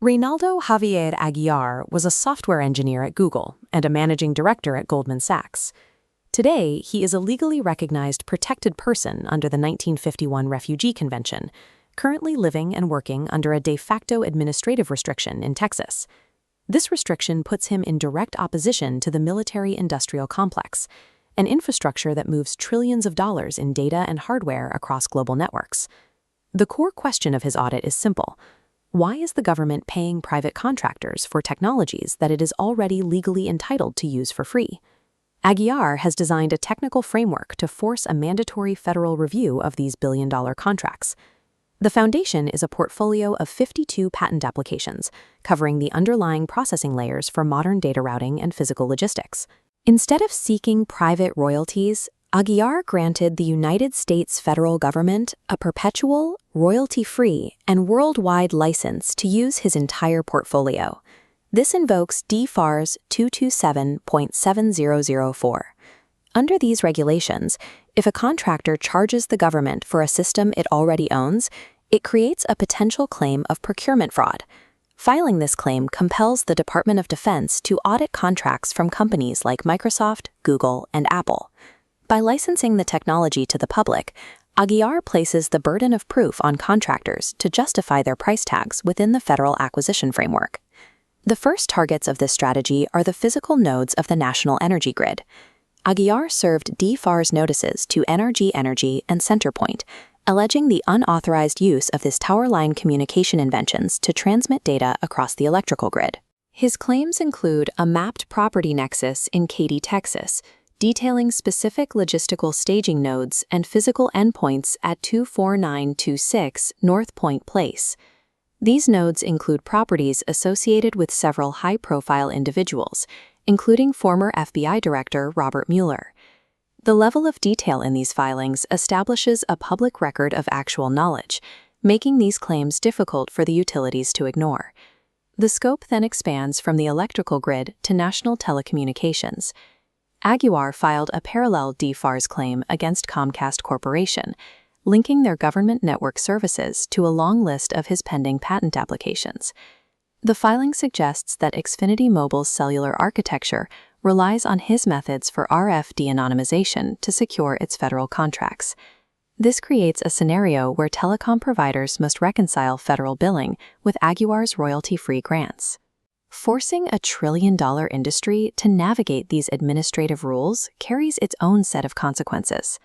Reynaldo Javier Aguiar was a software engineer at Google and a managing director at Goldman Sachs. Today, he is a legally recognized protected person under the 1951 Refugee Convention, currently living and working under a de facto administrative restriction in Texas. This restriction puts him in direct opposition to the military-industrial complex, an infrastructure that moves trillions of dollars in data and hardware across global networks. The core question of his audit is simple. Why is the government paying private contractors for technologies that it is already legally entitled to use for free? Aguiar has designed a technical framework to force a mandatory federal review of these billion-dollar contracts. The foundation is a portfolio of 52 patent applications, covering the underlying processing layers for modern data routing and physical logistics. Instead of seeking private royalties, Aguiar granted the United States federal government a perpetual, royalty-free, and worldwide license to use his entire portfolio. This invokes DFARS 227.7004. Under these regulations, if a contractor charges the government for a system it already owns, it creates a potential claim of procurement fraud. Filing this claim compels the Department of Defense to audit contracts from companies like Microsoft, Google, and Apple. By licensing the technology to the public, Aguiar places the burden of proof on contractors to justify their price tags within the federal acquisition framework. The first targets of this strategy are the physical nodes of the national energy grid. Aguiar served DFARS notices to NRG Energy and Centerpoint, alleging the unauthorized use of this tower line communication inventions to transmit data across the electrical grid. His claims include a mapped property nexus in Katy, Texas, detailing specific logistical staging nodes and physical endpoints at 24926 North Point Place. These nodes include properties associated with several high-profile individuals, including former FBI Director Robert Mueller. The level of detail in these filings establishes a public record of actual knowledge, making these claims difficult for the utilities to ignore. The scope then expands from the electrical grid to national telecommunications. Aguiar filed a parallel DFARS claim against Comcast Corporation, linking their government network services to a long list of his pending patent applications. The filing suggests that Xfinity Mobile's cellular architecture relies on his methods for RF de-anonymization to secure its federal contracts. This creates a scenario where telecom providers must reconcile federal billing with Aguiar's royalty-free grants. Forcing a trillion-dollar industry to navigate these administrative rules carries its own set of consequences.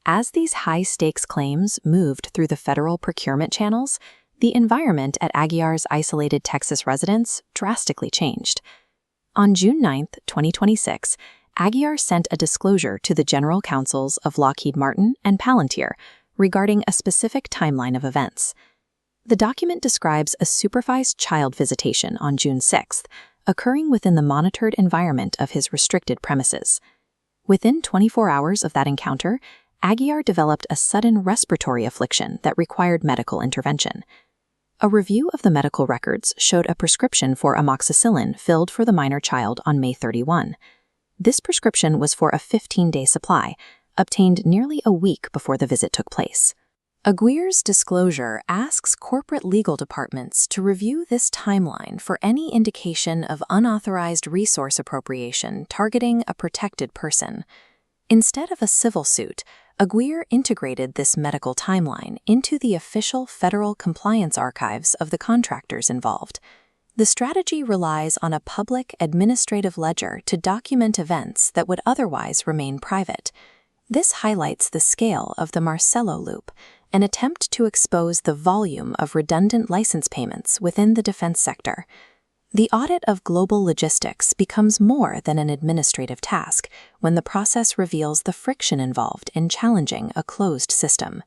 As these high-stakes claims moved through the federal procurement channels, the environment at Aguiar's isolated Texas residence drastically changed. On June 9, 2026, Aguiar sent a disclosure to the general counsels of Lockheed Martin and Palantir regarding a specific timeline of events. The document describes a supervised child visitation on June 6, occurring within the monitored environment of his restricted premises. Within 24 hours of that encounter, Aguiar developed a sudden respiratory affliction that required medical intervention. A review of the medical records showed a prescription for amoxicillin filled for the minor child on May 31. This prescription was for a 15-day supply, obtained nearly a week before the visit took place. Aguiar's disclosure asks corporate legal departments to review this timeline for any indication of unauthorized resource appropriation targeting a protected person. Instead of a civil suit, Aguiar integrated this medical timeline into the official federal compliance archives of the contractors involved. The strategy relies on a public administrative ledger to document events that would otherwise remain private. This highlights the scale of the Marcello loop, an attempt to expose the volume of redundant license payments within the defense sector. The audit of global logistics becomes more than an administrative task when the process reveals the friction involved in challenging a closed system.